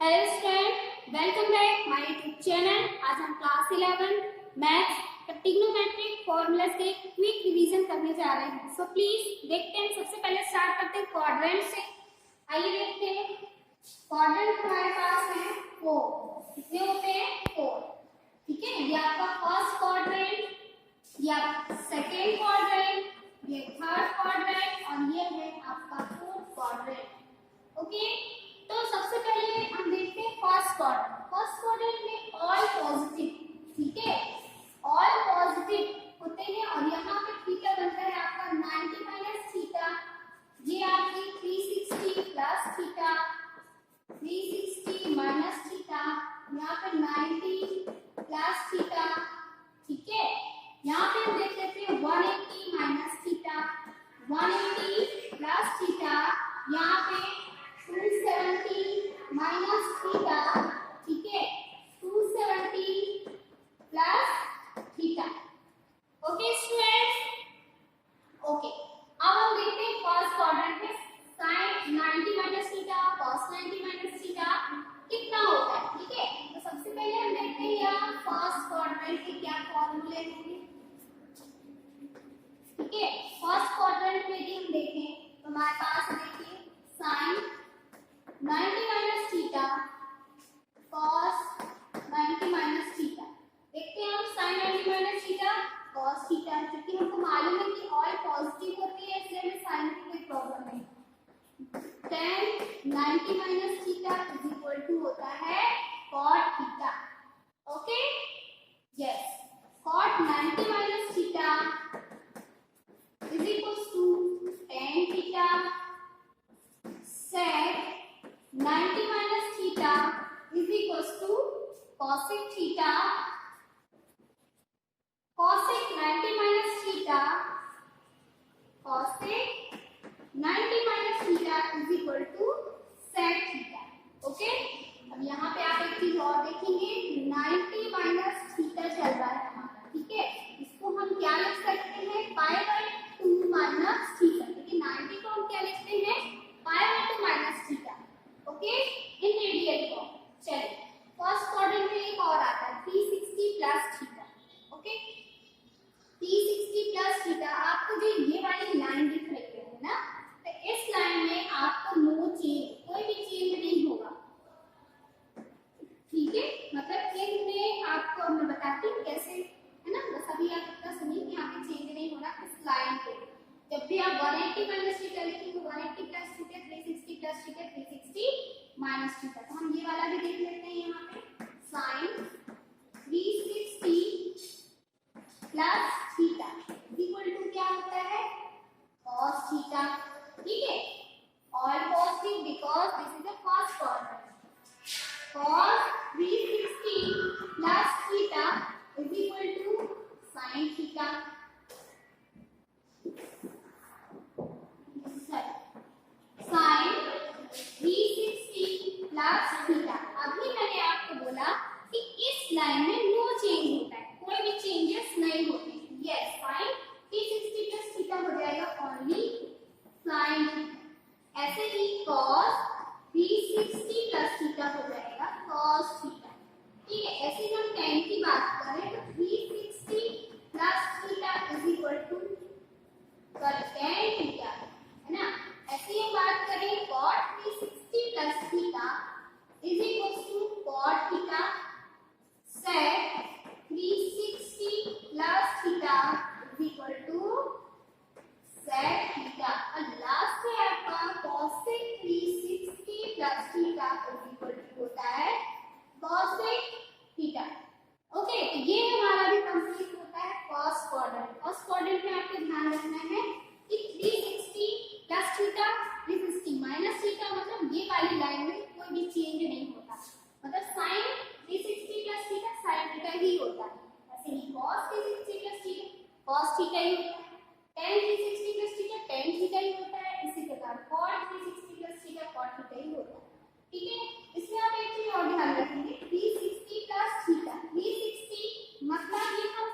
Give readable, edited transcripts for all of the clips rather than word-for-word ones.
Hello student, welcome back my YouTube channel. आज हम class 11 maths trigonometric formulas के quick revision करने जा रहे हैं। सो प्लीज देखते हैं। सबसे पहले स्टार्ट करते हैं क्वाड्रेंट से। आइए देखते हैं। क्वाड्रेंट हमारे पास है 4। कितने होते हैं? 4। ठीक है, ये आपका फर्स्ट क्वाड्रेंट, ये आपका सेकेंड क्वाड्रेंट, ये थर्ड क्वाड्रेंट और ये है आपका फोर्थ क्वाड्रेंट। ओके, तो सबसे पहले हम देखते हैं फर्स्ट क्वाड्रेंट। फर्स्ट क्वाड्रेंट में ऑल पॉजिटिव, ठीक है, ऑल पॉजिटिव होते हैं और यहाँ पे थीटा बनता है आपका 90 माइनस थीटा। ये आपकी 360 प्लस थीटा, 360 माइनस थीटा, यहाँ पे 90 प्लस थीटा। ठीक है, यहाँ पे हम देख लेते हैं 180 माइनस थीटा, 180 प्लस थीटा, यहाँ पे 270 माइनस थीटा। ठीक है, 270 plus theta. Okay students, okay अब हम देखते हैं फर्स्ट क्वाड्रेंट में sin 90 minus theta cos 90 minus theta कितना होता है। ठीक है, तो सबसे पहले हम देखते हैं यहाँ फर्स्ट क्वाड्रेंट के क्या फॉर्मूले होंगे। ठीक है, फर्स्ट क्वाड्रेंट में भी हम देखें तो हमारे पास देखिए sin 90 minus theta cos 90 minus theta. देखते हैं हम sin 90 minus theta cos theta, क्योंकि हमको मालूम है कि ऑल पॉजिटिव होती है इसलिए हमें साइन की कोई प्रॉब्लम नहीं। tan 90 minus theta is equal to होता है cot theta. Okay, yes, cot 90 minus theta is equal to tan theta sec 90 minus theta is equals to cosec theta, cosec 90 minus theta, cosec 90 minus theta is equal to sec theta। Okay, अब यहाँ पे आप एक चीज और देखेंगे, 90 minus theta चल रहा है हमारा। ठीक है, इसको हम क्या लिख सकते हैं? π/2 माइनस थीटा। देखिए 90 को हम क्या लिखते हैं? π/2 माइनस थीटा। ओके, इन रेडियल फॉर्म। चलिए फर्स्ट क्वाड्रेंट में एक और आता है 360 plus theta. Okay, 360 plus theta आपको जो ये वाली लाइन दिख रही है ना, तो इस लाइन में आपको नो चेंज, कोई भी चेंज नहीं होगा। ठीक है, मतलब इनमें आपको मैं बताती हूँ कैसे, है ना, बस अभी आप इतना सुनिए कि यहाँ पे चेंज नहीं होना इस लाइन पे। जब भी आप 180 माइनस थीटा लिखेंगे 180 plus theta, 360 plus theta, 360 minus theta. तो हम ये वाला भी देख लेते हैं यहाँ पे sin 360 plus theta equal to क्या होता है? cos theta. ठीक है, all positive because this is the first quadrant. cos 360 plus theta is equal to sin theta. sin 360 plus theta. अभी मैंने आपको बोला कि इस लाइन में नो चेंज होता है, कोई भी चेंजेस नहीं होते। यस, sin 360 प्लस थीटा हो जाएगा ओनली sin थीटा। ऐसे ही cos 360 प्लस थीटा हो जाएगा cos थीटा। ठीक है, ऐसे ही हम tan की बात करें तो 360 plus theta is equal to tan theta, है ना। ऐसे ही बात करें cot 360 plus theta is equal to cot theta, sec 360 plus theta is equal to sec theta और लास्ट में आपका cosec 360 plus theta is equal to होता है cosec थीटा। ओके, तो ये हमारा भी कंप्लीट होता है फर्स्ट क्वाड्रेंट। फर्स्ट क्वाड्रेंट में आपको ध्यान रखना है कि 360 प्लस थीटा, 360 माइनस थीटा, मतलब ये वाली लाइन में कोई भी चेंज नहीं होता। मतलब sin 360 plus theta sin theta ही होता है। ऐसे ही cos 360 plus theta cos theta ही होता है, tan 360 plus theta tan theta ही होता है। इसी प्रकार cot 360 plus theta cot theta ही होता है। ठीक है, इसमें आप एक चीज और ध्यान रखेंगे, 360 प्लस थीटा, 360 मतलब ये हम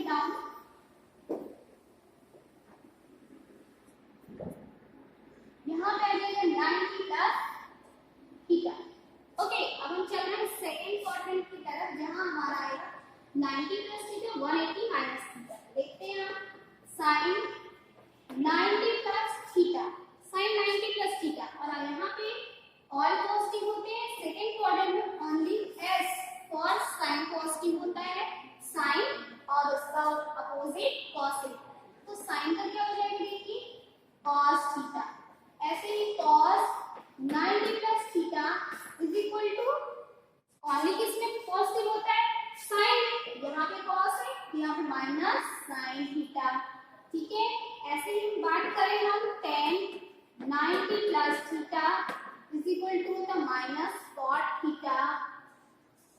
डाउन। यहाँ पे आ जाएगा 90 प्लस थीटा। ओके, अब हम चल रहे हैं सेकेंड क्वाड्रेंट की तरफ, जहां हमारा आएगा 90 प्लस थीटा 180 माइनस थीटा। देखते हैं आप, sine 90 plus theta, sine 90 plus theta, और यहाँ पे ऑल पॉजिटिव होते हैं। सेकेंड क्वाड्रेंट में only S for sine positive होता है, साइन और उसका अपोजिट कॉस होता है। तो साइन का क्या हो जाएगा, देखिए कॉस थीटा। ऐसे ही cos 90 plus theta is equal to only किसमें पॉजिटिव होता है, साइन, यहाँ पे कॉस है, यहाँ पे माइनस साइन थीटा। ठीक है, ऐसे ही बात करें हम tan 90 plus theta is equal to the minus cot theta,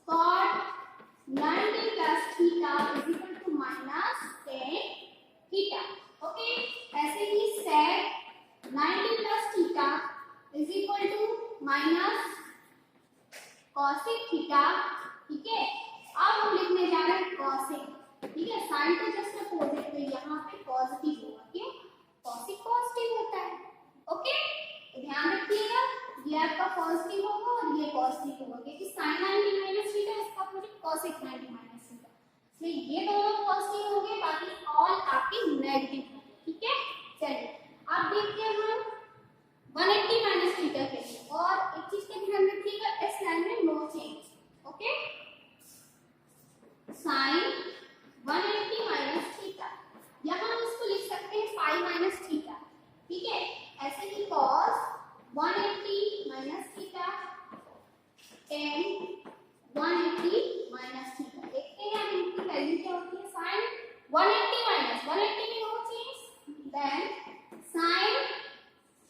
cot 90 plus theta is equal to minus tan theta. Okay, ऐसे ही sec 90 plus theta is equal to minus cosec theta. ठीक है, अब हम लिखने जा रहे हैं कॉसिक। ठीक है, साइन तो जस्ट अपोजिट, तो यहाँ पे पॉजिटिव होगा, क्यों, कॉसिक पॉजिटिव होता है। ओके, तो ध्यान रखिएगा, ये आपका पॉजिटिव होगा और ये पॉजिटिव होगा, क्योंकि साइन 90 माइनस थीटा इसका अपोजिट कॉसिक 90 माइनस थीटा, इसलिए ये दोनों पॉजिटिव होंगे, बाकी ऑल आपके नेगेटिव होंगे। ठीक है, चलिए अब देखते हैं हम 180 माइनस थीटा के लिए, और एक चीज का ध्यान रखिएगा, इस लाइन में no change. Okay, sine 180 minus theta, यहाँ हम इसको लिख सकते हैं फाई माइनस थीटा। ठीक है, ऐसे ही cos 180 minus theta, tan 180 minus theta. देखते हैं अब इनकी वैल्यू क्या होती है, साइन 180 माइनस 180 में no change, then sine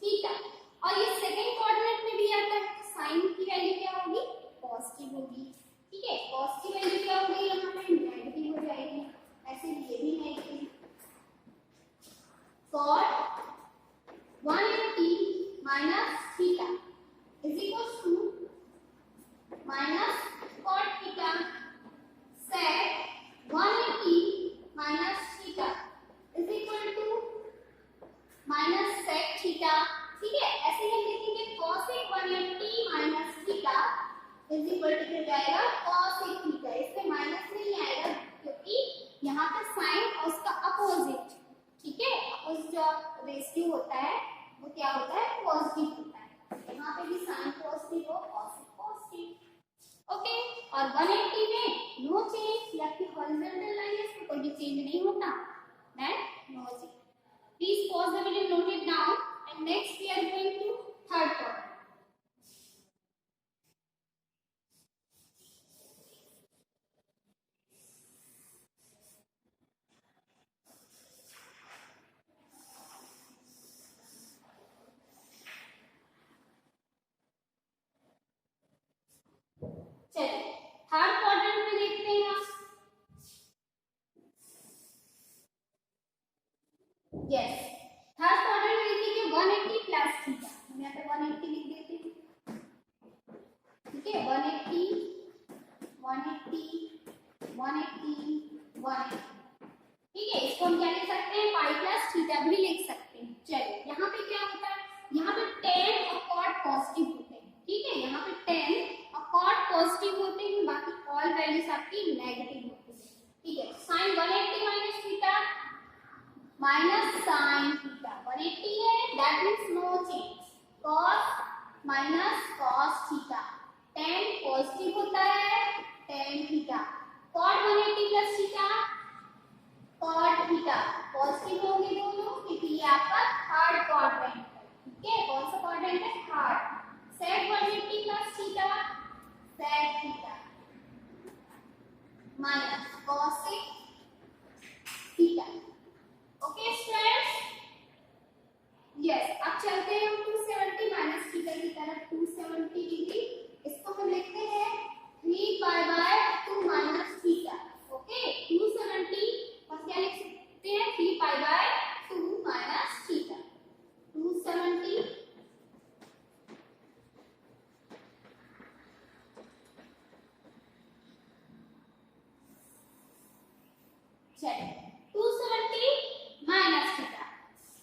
theta, और ये सेकंड कोऑर्डिनेट में भी आता है, साइन की वैल्यू क्या होगी, पॉजिटिव होगी। ठीक है, कॉस की वैल्यू क्या होगी, यहाँ पे नेगेटिव हो जाएगी, ऐसे ये भी negative. cot 180 minus theta is equal to minus cot theta, sec 180 minus theta is equal to minus sec theta. ठीक है, ऐसे ही हम लिखेंगे cosec 180 minus theta is equal to क्या जाएगा, cosec थीटा। इसमें माइनस नहीं आएगा क्योंकि यहाँ पे साइन और उसका अपोजिट, ठीक है, अपोजिट जो रेशियो होता है वो क्या होता है, पॉजिटिव होता है। यहाँ पे भी साइन पॉजिटिव हो, cosec पॉजिटिव। ओके, और 180 में नो चेंज, या फिर हॉरिजॉन्टल लाइन है, इसमें कोई भी चेंज नहीं होता, then no change. Please pause the video, note it down, and next we are going to third quadrant. चलिए थर्ड क्वाड्रेंट में देखते हैं आप। यस, थर्ड क्वाड्रेंट में देखिए 180 प्लस थीटा, हम यहाँ पे 180 लिख देते हैं। ठीक है, 180 180 180 180। ठीक है, इसको हम क्या लिख सकते हैं, पाई प्लस थीटा भी लिख सकते हैं। चलिए यहाँ पे क्या होता है, यहाँ पे tan और cot पॉजिटिव होते हैं। ठीक है, यहाँ पे tan और cot पॉजिटिव होते हैं, बाकी ऑल वैल्यूज आपकी नेगेटिव होती है। ठीक है, sin 180 minus theta minus sin theta, 180 है, that means no change, cos minus cos theta, tan positive होता है, tan theta, cot 180 plus theta, cot theta, positive होंगे दोनों, क्योंकि ये आपका थर्ड क्वाड्रेंट है। ठीक है, कौन सा क्वाड्रेंट है, third. sec 180 plus theta, sec theta minus cosec theta. Okay students, yes, अब चलते हैं हम 270 माइनस थीटा की तरफ। 270 डिग्री, इसको हम लिखते हैं 3 pi by 2 minus theta. Okay, 270 हम क्या लिख सकते हैं, 3 पाई बाय 2 माइनस थीटा। 270 3 चलिए 270 माइनस थीटा,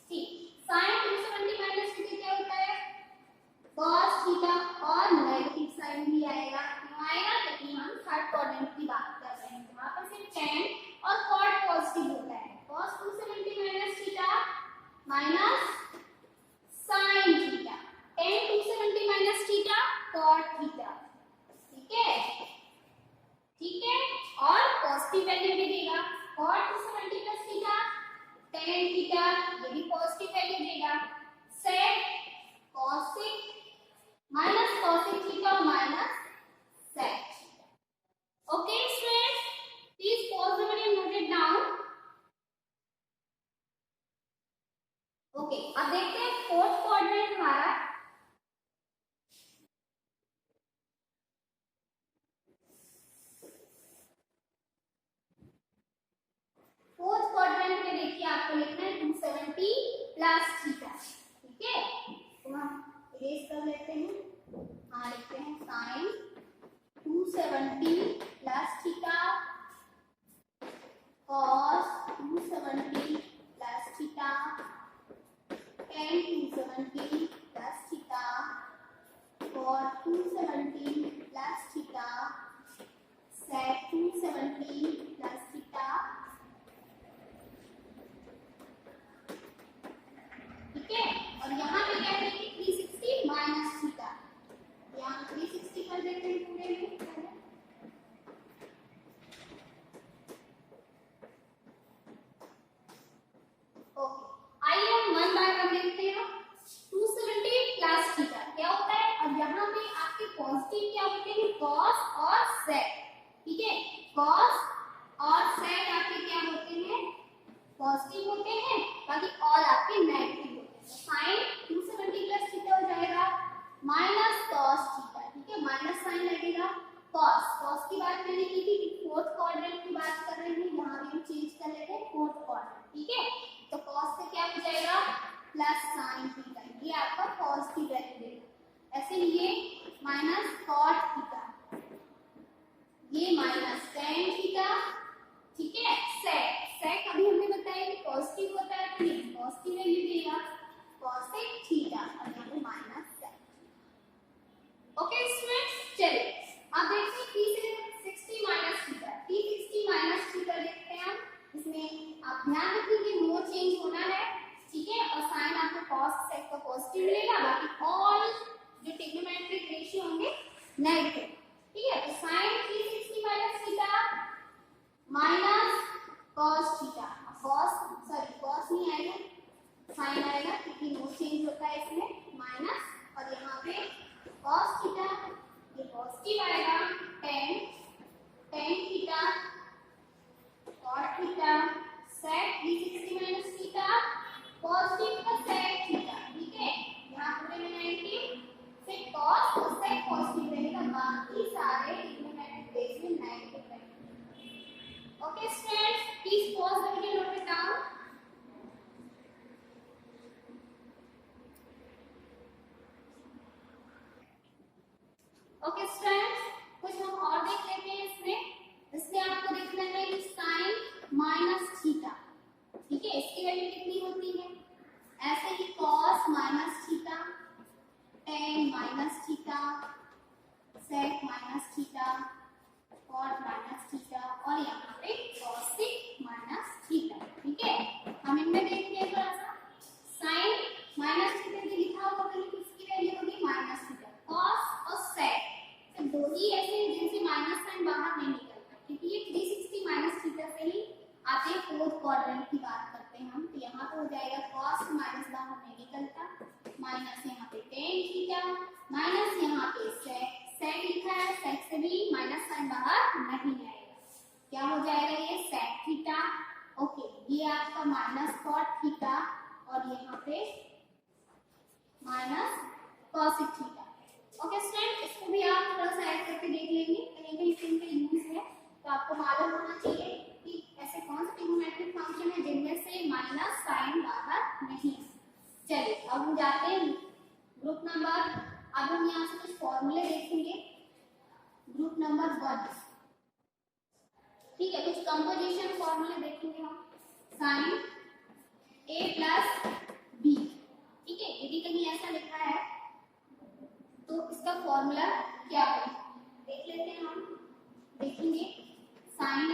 ठीक, साइन 270 माइनस थीटा क्या होता है cos थीटा, और नेगेटिव साइन भी आएगा, क्यों आएगा क्योंकि हम थर्ड क्वाड्रेंट की बात कर रहे हैं जहां पर सिर्फ tan और cot पॉजिटिव होता है। cos 270 minus theta minus sin theta, tan 270 minus theta cot theta, ठीक है, ठीक है, और पॉजिटिव वैल्यू भी देगा cot 270 plus theta tan theta, ये भी पॉजिटिव वैल्यू देगा, sec cosec minus cosec theta minus sec theta. Okay students, please pause the video, note it down. Okay, अब देखते हैं फोर्थ क्वाड्रेंट हमारा, फोर्थ क्वाड्रेंट में देखिए आपको लिखना है 270 प्लस थीटा, ठीक है, तो हम इरेज कर लेते हैं, हाँ लिखते हैं sine 270 plus theta cos 270 plus theta tan 270 plus theta cot 270 plus theta sec 270 plus theta, ठीक है, और यहाँ पे क्या है कि 360 माइनस थीटा, यहाँ 360 कर देते हैं पूरे में, ओके, आइए हम वन बाय वन देखते हैं। 270 प्लस थीटा क्या होता है, और यहाँ पे आपके पॉजिटिव क्या होते हैं cos और sec, ठीक है, cos और sec आपके क्या होते हैं पॉजिटिव होते हैं, बाकी और आपके नेगेटिव होते हैं। साइन 270 प्लस थीटा हो जाएगा माइनस cos थीटा, ठीक है, माइनस साइन लगेगा cos की बात मैंने की थी कि फोर्थ क्वाड्रेंट की बात कर रहे हैं, यहाँ भी हम चेंज कर लेते हैं फोर्थ क्वाड्रेंट, ठीक है, तो cos से क्या हो जाएगा प्लस साइन थीटा, ये आपका पॉजिटिव वैल्यू देगा, ऐसे ये माइनस cot थीटा, ये माइनस tan थीटा, ठीक है, sec अभी हमने बताया कि पॉजिटिव होता है, तो ये पॉजिटिव वैल्यू देगा cosec थीटा, और यहाँ पे माइनस sec। ओके स्टूडेंट्स, चलिए अब देखते हैं 360 माइनस थीटा, 360 माइनस थीटा देखते हैं हम, इसमें आप ध्यान रखिए नो चेंज होना है, ठीक है, और साइन आपको cos sec का पॉजिटिव मिलेगा, बाकी ऑल जो ट्रिग्नोमेट्रिक रेशियो होंगे नेगेटिव, ठीक है, तो sine 360 minus theta minus cos theta, cos नहीं आएगा, साइन आएगा क्योंकि नो चेंज होता है इसमें, माइनस, और यहाँ पे cos थीटा ये पॉजिटिव आएगा, tan theta cot theta sec 360 minus theta positive का sec थीटा, ठीक है, यहाँ पूरे में नेगेटिव, फिर cos और sec पॉजिटिव रहेगा, बाकी सारे ट्रिग्नोमेट्रिक बेस में नेगेटिव रहेंगे। Okay students, please pause the video, note it down. Okay students, कुछ हम और देख लेते हैं इसमें आपको देखना है कि साइन माइनस थीटा, ठीक है, इसकी वैल्यू कितनी होती है, ऐसे ही cos minus theta tan minus theta sec minus theta cot minus theta, और यहाँ पे cosec माइनस थीटा, ठीक है, हम इनमें देखते हैं थोड़ा सा, साइन माइनस थीटा के लिखा होगा तो इसकी वैल्यू होगी माइनस थीटा, cos और sec दो ही ऐसे हैं जिनसे माइनस साइन बाहर नहीं निकलता, क्योंकि ये 360 माइनस थीटा से ही आते हैं, फोर्थ क्वाड्रेंट की बात करते हैं हम, तो यहाँ पे हो जाएगा cos माइनस बाहर नहीं निकलता, माइनस यहाँ पे tan थीटा माइनस यहाँ पे sec लिखा है, sec से भी माइनस साइन बाहर नहीं आएगा, क्या हो जाएगा ये sec थीटा, ओके, ये आपका माइनस cot थीटा, और यहाँ पे minus cosec theta. Okay student, इसको भी आप थोड़ा सा ऐड करके देख लेंगे, कहीं कहीं से इनका यूज है, तो आपको मालूम होना चाहिए कि ऐसे कौन से ट्रिग्नोमेट्रिक फंक्शन है जिनमें से माइनस साइन बाहर नहीं है। चलिए अब हम जाते हैं ग्रुप नंबर, अब हम यहाँ से कुछ फॉर्मूले देखेंगे, ग्रुप नंबर 1, ठीक है, कुछ कंपोजिशन फॉर्मूले देखेंगे हम। साइन ए प्लस बी, ठीक है, यदि कहीं ऐसा लिखा है तो इसका फॉर्मूला क्या है देख लेते हैं हम। देखेंगे sine A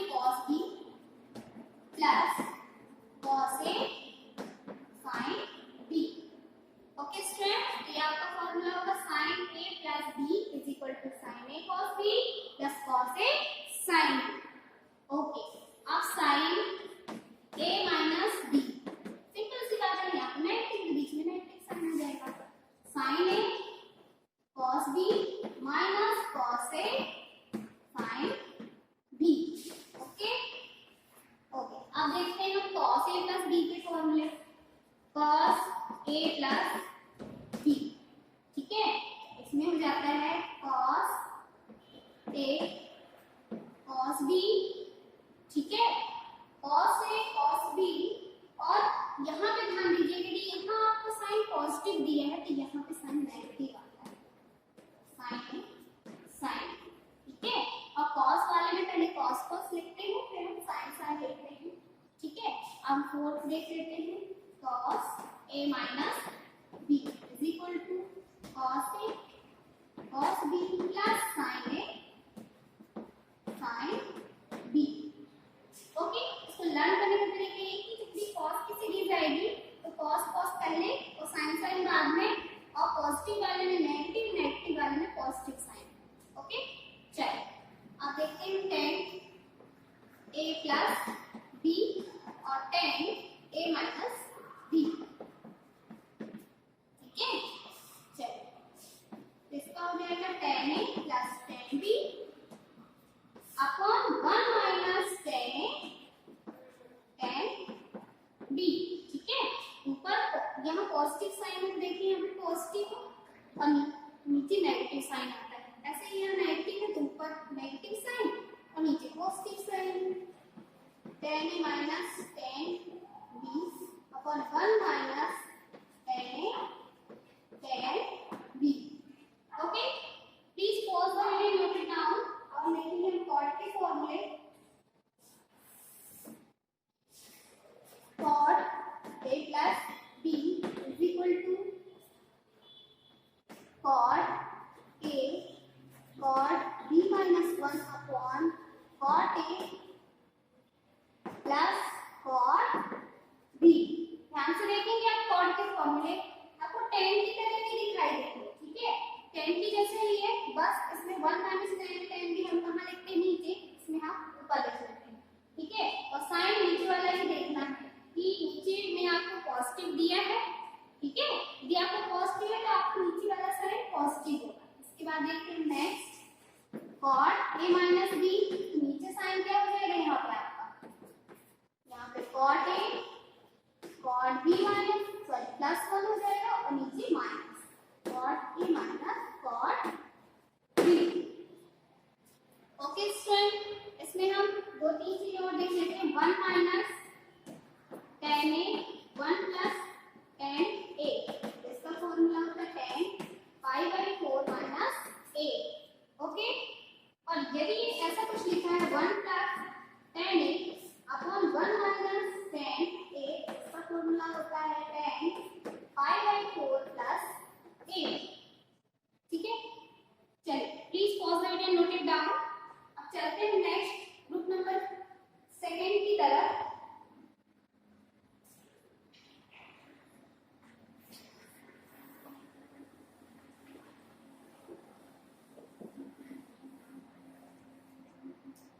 cos B plus cos A sine B. Okay student, ये आपका फॉर्मूला होगा sine A plus B is equal to sine A cos B plus cos A sine B. Okay, अब sine A minus B, simple सी बात है, यहाँ पे negative के बीच में नेगेटिव साइन आ जाएगा। Sign A cos B minus cos A sine B. Okay okay, अब देखते हैं हम कॉस ए प्लस बी के फॉर्मूले। कॉस ए प्लस बी, ठीक है, इसमें हो जाता है कॉस ए कॉस बी, ठीक है, कॉस ए कॉस बी। और यहाँ पे ध्यान दीजिए कि यहाँ आपको साइन पॉजिटिव दिया है तो यहाँ पे साइन नेगेटिव आता है, साइन साइन, ठीक है। और कॉस वाले में पहले कॉस लिखते हैं फिर हम साइन लिखते हैं, ठीक है। अब फोर्थ देख लेते हैं, cos A minus B is equal to cos A cos B plus sine A sine B. Okay, इसको लर्न करने का तरीका ये कि जब भी कॉस की सीरीज आएगी तो कॉस पहले और साइन बाद में, और पॉजिटिव वाले में नेगेटिव वाले में पॉजिटिव साइन। ओके, चलिए अब देखते हैं tan a प्लस b और tan a माइनस b, ठीक है। चलिए इसका हो जाएगा tan a plus tan b upon 1 minus tan a tan b, ठीक है। ऊपर यहाँ पॉजिटिव साइन है, देखिए यहाँ पे पॉजिटिव और नीचे नेगेटिव साइन आता है, ऐसे ही यहाँ नेगेटिव है तो ऊपर नेगेटिव साइन और नीचे positive sine. tan a minus tan b upon 1 minus tan a tan b। Okay, please pause the video, note it down. अब देखेंगे हम कॉट के फॉर्मूले। Cot a plus b is equal to cot a cot b minus 1 upon cot a plus cot b। ध्यान से देखेंगे आप cot के फॉर्मूले, आपको tan की तरह नहीं दिखाई देंगे, ठीक है। tan की जैसे ही है, बस इसमें 1 माइनस tan भी हम कहाँ लिखते हैं, नीचे, इसमें हम ऊपर लिख लेते हैं, ठीक है। और साइन नीचे वाला ही देखना है कि नीचे में आपको पॉजिटिव दिया है, ठीक है। यदि आपको पॉजिटिव है तो आपको नीचे वाला साइन पॉजिटिव होगा। इसके बाद देखते हैं next cot a minus b, नीचे साइन क्या हो जाएगा, यहाँ पे आपका यहाँ पे cot a cot b minus plus 1 हो जाएगा और नीचे minus cot a minus cot b। Okay student, इसमें हम दो तीन चीजें और देख लेते हैं। 1 minus tan a 1 plus tan a, इसका फॉर्मूला होता है tan π/4 माइनस a। ओके, और यदि ऐसा कुछ लिखा है 1 plus tan a upon 1 minus tan a, इसका फॉर्मूला होता है tan π/4 प्लस a, ठीक है। चलिए please pause the video, note it down. अब चलते हैं नेक्स्ट ग्रुप नंबर 2 की तरफ।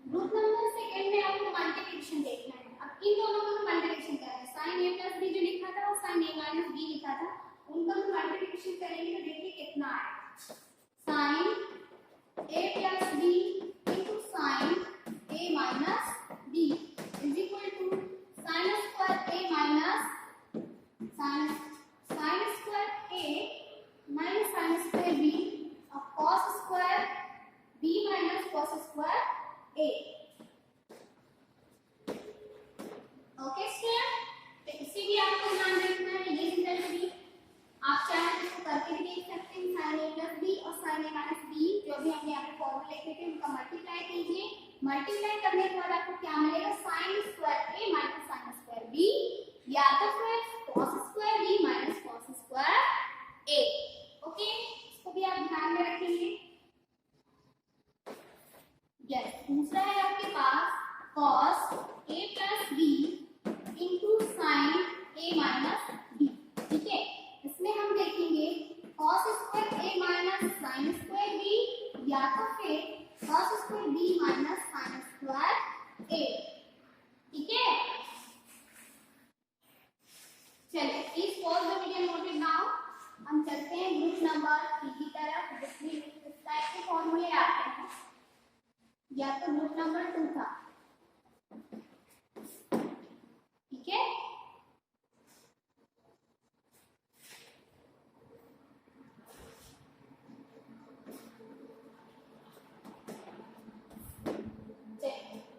ग्रुप नंबर 2 में आपको मल्टीप्लिकेशन देखना है। अब इन दोनों का मल्टीप्लिकेशन करना है, साइन a प्लस b जो लिखा था और साइन a माइनस b लिखा था, उनका हम मल्टीप्लिकेशन करेंगे तो देखिए कितना आएगा। Sine a plus b into sine a minus b is equal to sine square a minus sine square a minus sine square b और cos square b minus cos square a। Okay student, तो इसी भी आपको ध्यान रखना है, ये result भी आप चाहे तो करके भी देख सकते हैं। साइन a प्लस b और साइन a माइनस b जो भी हमने यहाँ पे फॉर्मूले के थे उनका मल्टीप्लाई कीजिए। मल्टीप्लाई करने के बाद आपको क्या मिलेगा, sine square A minus sine square B, या तो फिर cos square B minus cos square A. Okay, इसको भी आप ध्यान में रखेंगे। यस, दूसरा है आपके पास cos A plus B into sine A minus B. ठीक है, इसमें हम देखेंगे cos square A minus sine square B, या तो फिर cos square B minus sine square A. ठीक है, चलिए please pause the video, note it down. हम चलते हैं ग्रुप नंबर 3 की तरफ, जिसमें इस टाइप के फॉर्मूले आते हैं, या तो ग्रुप नंबर 2 था। ठीक है,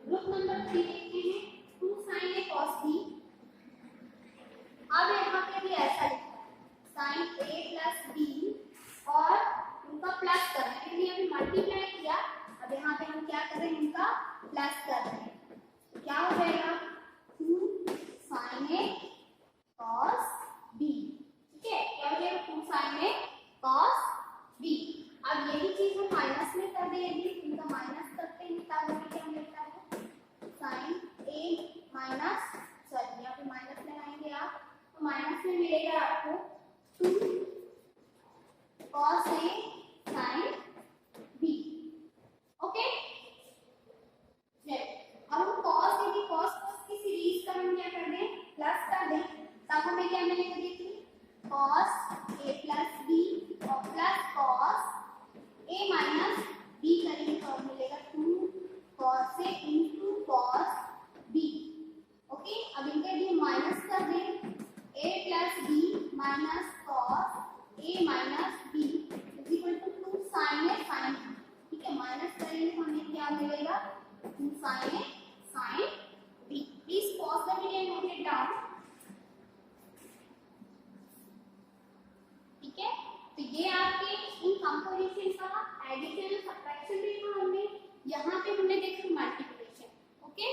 ग्रुप नंबर 3 देखते हैं, 2 साइन ए कॉस बी। अब यहाँ पे भी ऐसा लिखा है साइन ए प्लस बी और उनका प्लस कर रहे हैं, क्योंकि अभी मल्टीप्लाई किया, अब यहाँ पे हम क्या कर रहे हैं, उनका प्लस कर रहे हैं। तो क्या हो जाएगा, 2 साइन ए कॉस बी। ठीक है, क्या हो जाएगा, 2 साइन ए कॉस बी। अब यही चीज हम माइनस में कर देंगे, इनका माइनस करते हैं, क्या मिलता है, साइन ए माइनस, सॉरी यहाँ पे माइनस लगाएंगे आप, तो माइनस में मिलेगा आपको 2 cos A sine B. Okay, अब हम कॉस ए की कॉस की सीरीज का हम क्या कर दें, प्लस कर दें, तब हमें क्या मिलेगा, देखिए कॉस ए प्लस बी और प्लस कॉस ए माइनस बी करेंगे तो मिलेगा 2 cos a into cos b. Okay, अब इनके लिए माइनस कर दें, a plus b minus cos A minus B is equal to 2 sine A sine b. ठीक है, माइनस करेंगे तो हमें क्या मिलेगा, 2 sine A sine b. Please pause the video and note it down. ठीक है, तो ये आपके इन कंपोजिशन का एडिशन और सब्ट्रैक्शन देखा हमने, यहाँ पे हमने देखा multiplication. Okay,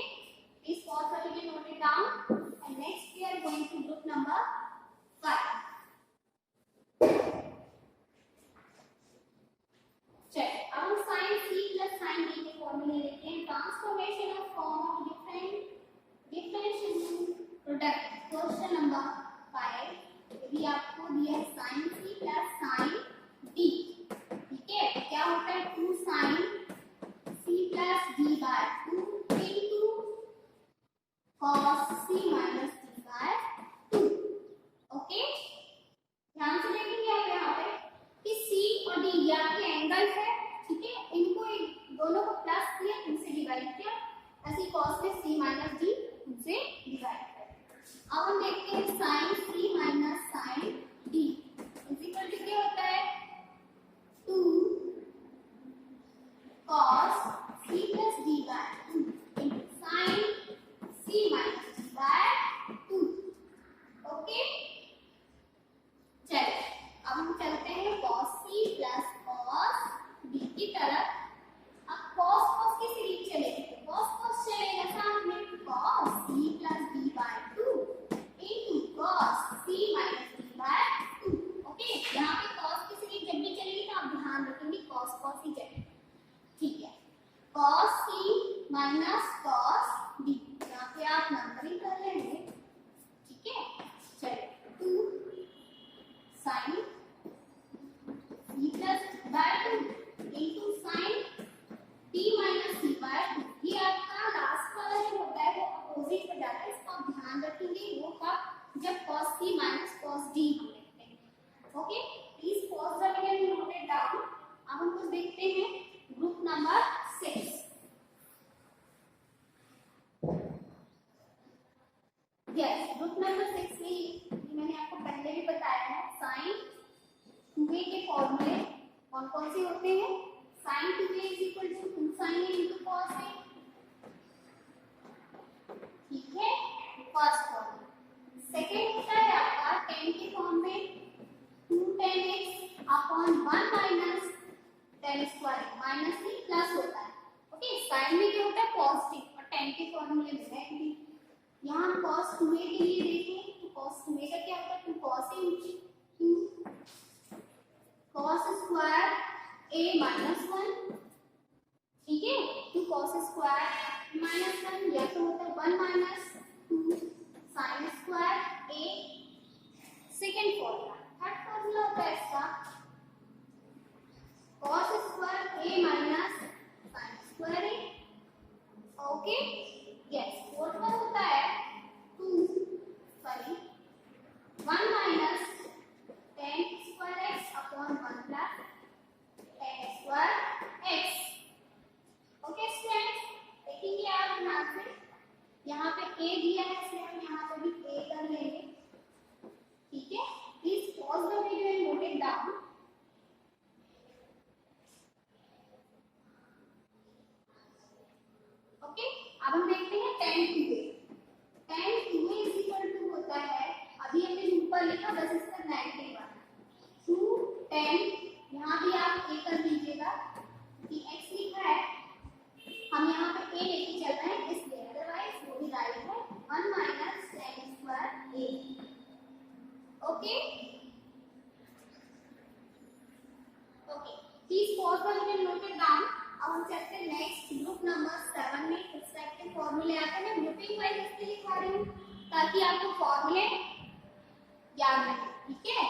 please pause the video, note it down, and next we are going to group number 5। चलिए अब हम sine c plus sine d के फॉर्मूले लेते हैं, transformation of form of differential product. Question number 5, यदि आपको दिया है sine c plus sine d. ठीक है, क्या होता है, 2 sine c plus D by 2 into cos C minus D by 2। Okay, ध्यान से देखेंगे आप यहाँ पे कि सी और डी ये आपके एंगल है। ठीक है, इनको दोनों को प्लस किया, इनसे डिवाइड किया, ऐसे कॉस में सी माइनस डी इनसे डिवाइड किया। अब हम देखते हैं sine c minus sine d is equal to क्या होता है, 2 cos c plus d by 2 into sin c minus d by 2। Okay, चलिए अब हम चलते हैं cos c plus cos d की तरफ। अब cos की सीरीज चलेगी, तो cos चलेगा साथ में, cos c plus d by 2 into cos c minus d by 2। Okay, यहाँ पे cos की सीरीज जब भी चलेगी तो आप ध्यान रखेंगे cos ही चलेगी। ठीक है, cos c minus cos d, यहाँ पे आप नंबरिंग कर लेंगे। ठीक है, चलिए 2 sin c plus by 2 into sine t minus c by 2। ये आपका लास्ट वाला जो होता है वो अपोजिट हो जाता है, इसको आप ध्यान रखेंगे, वो कब, जब cos c minus cos d हम लिखते हैं। Okay, please pause the video and note it down. अब हम कुछ देखते हैं group number 6। Yes, group number 6 में मैंने आपको पहले भी बताया है, साइन 2a के फॉर्मूले कौन कौन से होते हैं, sine 2a is equal to 2 sine a into cos a। ठीक है, फर्स्ट फॉर्मूला। सेकेंड होता है आपका tan के फॉर्म में 2 tan x upon 1 minus tan square minus three plus होता है। ओके, साइन में क्या होता है पॉजिटिव, और टेन के फॉर्मूले में नेगेटिव। यहाँ cos 2a के लिए देखें तो cos 2a का क्या होता है 2 cos a into 2 cos square a minus 1, ठीक है, 2 cos स्क्वायर माइनस 1, या तो होता है 1 minus 2 sin square a। Second formula, third formula होता है इसका cos square a minus sin square a। Okay, yes, fourth one होता है 1 minus tan square x upon 1 plus tan square x। Okay students, देखेंगे आप ध्यान से, यहाँ पे a दिया है इसलिए हम यहाँ पे भी a कर लेंगे, ठीक है। Please pause the video and note it down. Okay, अब हम देखते हैं tan 2a। tan 2a is equal to होता है, अभी हमने ऊपर लिखा बस इसका नेगेटिव 2 tan, यहाँ भी आप a कर दीजिएगा कि x लिखा है, हम यहाँ पे a लेके चल रहे हैं इसलिए, अदरवाइज वो भी राइट है 1 minus tan square a। Okay okay, please pause the video, note it down. अब हम चलते हैं नेक्स्ट ग्रुप नंबर 7 में। इस टाइप के फॉर्मूले आते हैं, मैं ग्रुपिंग वाइज इसलिए लिखा रही हूँ ताकि आपको फॉर्मूले याद रहे, ठीक है।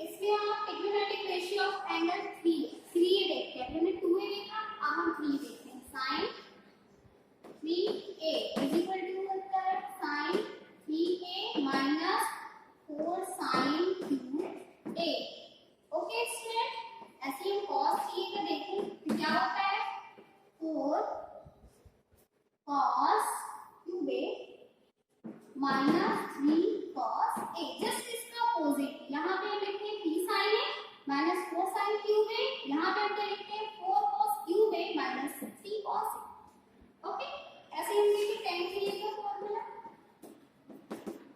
इसमें हम ट्रिग्नोमेट्रिक रेशियो ऑफ एंगल 3 देखते हैं। हमने 2a देखा, अब हम 3 देखते हैं। sin 3a is equal to होता है sin 3a minus 4 sin 2a। Okay student, ऐसे हम cos 3a का देखें तो क्या होता है 4 cos 2a minus 3 cos a, just इसका अपोजिट। यहाँ पे हम लिखते हैं 3 sin a minus 4 sin cube a, यहाँ पे हम लिखते हैं 4 cos cube a minus 3 cos a। Okay, ऐसे हम लिखेंगे tan 3a का फॉर्मूला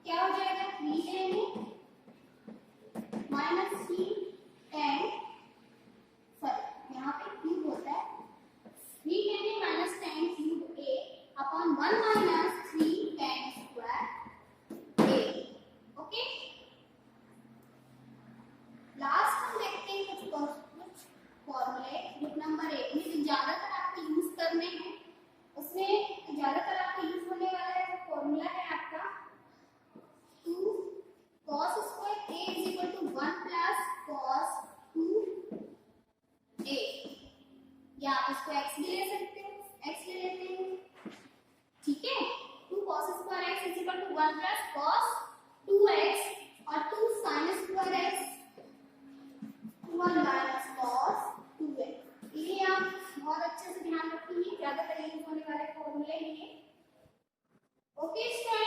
क्या हो जाएगा 3tan a minus 3 tan, sorry यहाँ पे क्यूब होता है 3tan a minus tan cube a upon 1 minus 3 tan square a। Okay, last हम देखते हैं कुछ फॉर्मूले ग्रुप नंबर 8 में जो ज्यादातर आपको यूज करने हैं। उसमें ज्यादातर आपको यूज होने वाला है फॉर्मूला है आपका 2 cos square a is equal to 1 plus cos 2a, या आप इसको x भी ले सकते हो, x ले लेते हैं, ठीक है। 2 cos square x is equal to 1 plus cos 2x और 2 sin square x 1 minus cos 2x। ये आप बहुत अच्छे से ध्यान रखिए, ज्यादातर यूज होने वाले फॉर्मूले हैं। Okay student,